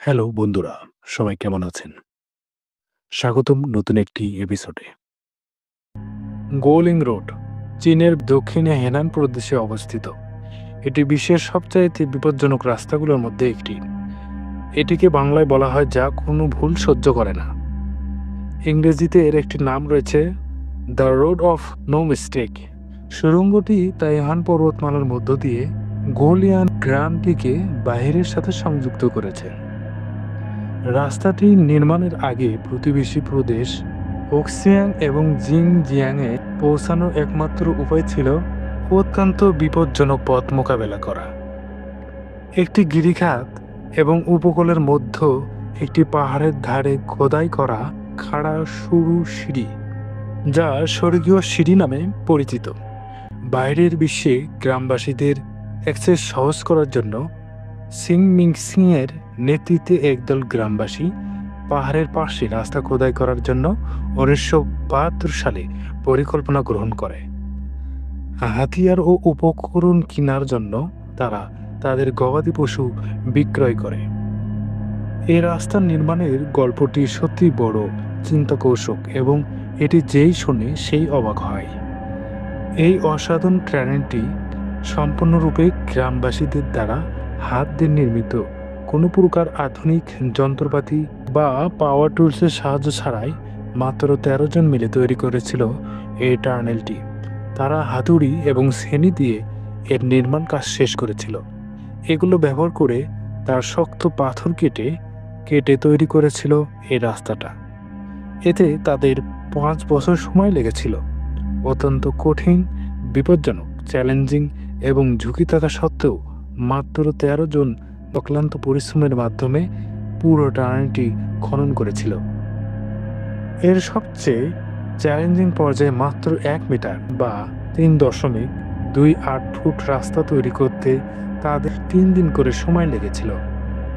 Hello বন্ধুরা, সবাই কেমন আছেন? স্বাগতম নতুন একটি এপিসোডে। গোলিং রোড চীনের দক্ষিণে হেনান প্রদেশে অবস্থিত। এটি বিশ্বের সবচাইতে বিপজ্জনক রাস্তাগুলোর মধ্যে একটি। এটিকে বাংলায় বলা হয় যা কোনো ভুল সহ্য করে না। ইংরেজিতে এর একটি নাম রয়েছে, the road of no mistake. সুড়ঙ্গটি তাইওয়ান পর্বতমালার মধ্য দিয়ে গোলিয়ান গ্রামটিকে বাহিরের সাথে সংযুক্ত করেছে। রাস্তাটি নির্মাণের আগে প্রতিবেশী প্রদেশ ওক্সিয়াং এবং জিংজিয়াংয়ে পৌঁছানোর একমাত্র উপায় ছিল অত্যন্ত বিপজ্জনক পথ মোকাবেলা করা। একটি গিরিখাত এবং উপকূলের মধ্যে একটি পাহাড়ের ধারে খোদাই করা খাড়া সরু সিঁড়ি, যা স্বর্গীয় সিঁড়ি নামে পরিচিত। বাইরের বিশ্বে গ্রামবাসীদের অ্যাক্সেস সহজ করার জন্য সিংমিংসিংয়ের নেতৃত্বে একদল গ্রামবাসী পাহাড়ের পাশে রাস্তা খোদাই করার জন্য 1972 সালে পরিকল্পনা গ্রহণ করে। হাতিয়ার ও উপকরণ কেনার জন্য তারা তাদের গবাদি পশু বিক্রয় করে। এই রাস্তা নির্মাণের গল্পটি সত্যি বড় চিন্তাকৌশল এবং এটি যেই শোনে সেই অবাক হয়। এই অসাধারণ ট্রেনটি সম্পূর্ণরূপে গ্রামবাসীদের দ্বারা হাত দিয়ে নির্মিত। কোনো প্রকার আধুনিক যন্ত্রপাতি বা পাওয়ার টুলসের সাহায্য ছাড়াই মাত্র 13 জন মিলে তৈরি করেছিল এই টানেলটি। তারা হাতুড়ি এবং ছেনি দিয়ে এর নির্মাণ কাজ শেষ করেছিল। এগুলো ব্যবহার করে তার শক্ত পাথর কেটে কেটে তৈরি করেছিল এই রাস্তাটা। এতে তাদের 5 বছর সময় লেগেছিল। অত্যন্ত কঠিন, বিপজ্জনক, চ্যালেঞ্জিং এবং ঝুঁকি থাকা সত্ত্বেও মাত্র 13 জন অক্লান্ত পরিশ্রমের মাধ্যমে পুরো টানেলটি খনন করেছিল। এর সবচেয়ে চ্যালেঞ্জিং পর্যায়ে মাত্র 1 মিটার বা 3.28 ফুট রাস্তা তৈরি করতে তাদের 3 দিন করে সময় লেগেছিল।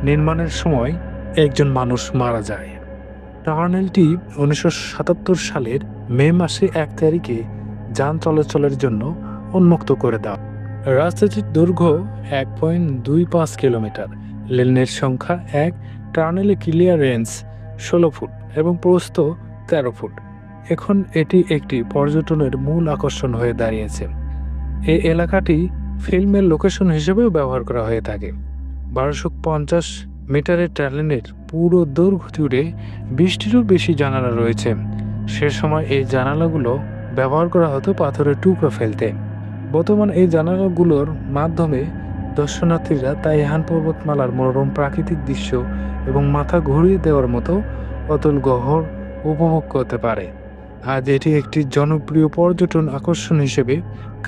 নির্মাণের সময় একজন মানুষ মারা যায়। টানেলটি 1977 সালের মে মাসে 1 তারিখে যান চলাচলের জন্য উন্মুক্ত করে দেওয়া। রাস্তাটির দৈর্ঘ্য 1.25 কিলোমিটার, লেনের সংখ্যা 1, টানেলে ক্লিয়ারেন্স 16 ফুট এবং প্রস্থ 13 ফুট। এখন এটি একটি পর্যটনের মূল আকর্ষণ হয়ে দাঁড়িয়েছে। এই এলাকাটি ফিল্মের লোকেশন হিসেবেও ব্যবহার করা হয়ে থাকে। 1250 মিটারের টানেলের পুরো দৈর্ঘ্য জুড়ে 20টিরও বেশি জানালা রয়েছে। সে সময় এই জানালাগুলো ব্যবহার করা হতো পাথরের টুকরো ফেলতে। বর্তমান এই জানালাগুলোর মাধ্যমে দর্শনার্থীরা তাইওয়ান পর্বতমালার মনোরম প্রাকৃতিক দৃশ্য এবং মাথা ঘুরিয়ে দেওয়ার মতো অতুল গহ্বর উপভোগ করতে পারে। আজ এটি একটি জনপ্রিয় পর্যটন আকর্ষণ হিসেবে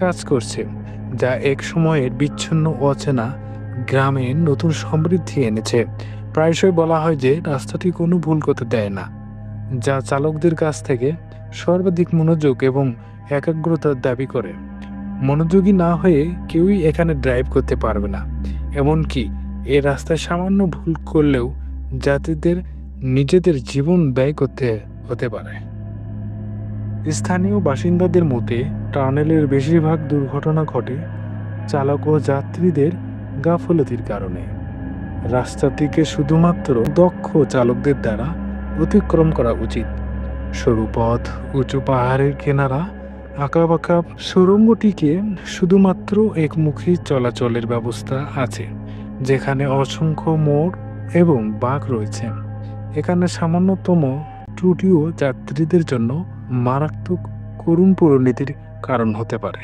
কাজ করছে, যা এক সময়ের বিচ্ছিন্ন অচেনা গ্রামে নতুন সমৃদ্ধি এনেছে। প্রায়শই বলা হয় যে রাস্তাটি কোনো ভুল করতে দেয় না, যা চালকদের কাছ থেকে সর্বাধিক মনোযোগ এবং একাগ্রতার দাবি করে। মনোযোগী না হয়ে কেউই এখানে ড্রাইভ করতে পারবে না। এমনকি এই রাস্তায় সামান্য ভুল করলেও যাত্রীদের নিজেদের জীবন ব্যয় করতে হতে পারে। স্থানীয় বাসিন্দাদের মতে টানেলের বেশিরভাগ দুর্ঘটনা ঘটে চালক ও যাত্রীদের গাফলতির কারণে। রাস্তাটিকে শুধুমাত্র দক্ষ চালকদের দ্বারা অতিক্রম করা উচিত। সরু পথ, উঁচু পাহাড়ের কিনারা, আঁকাবাঁকা সুড়ঙ্গটিকে শুধুমাত্র একমুখী চলাচলের ব্যবস্থা আছে, যেখানে অসংখ্য মোড় এবং বাঁক রয়েছে। এখানে সামান্যতম ত্রুটিও যাত্রীদের জন্য মারাত্মক করুণ পরিণতির কারণ হতে পারে।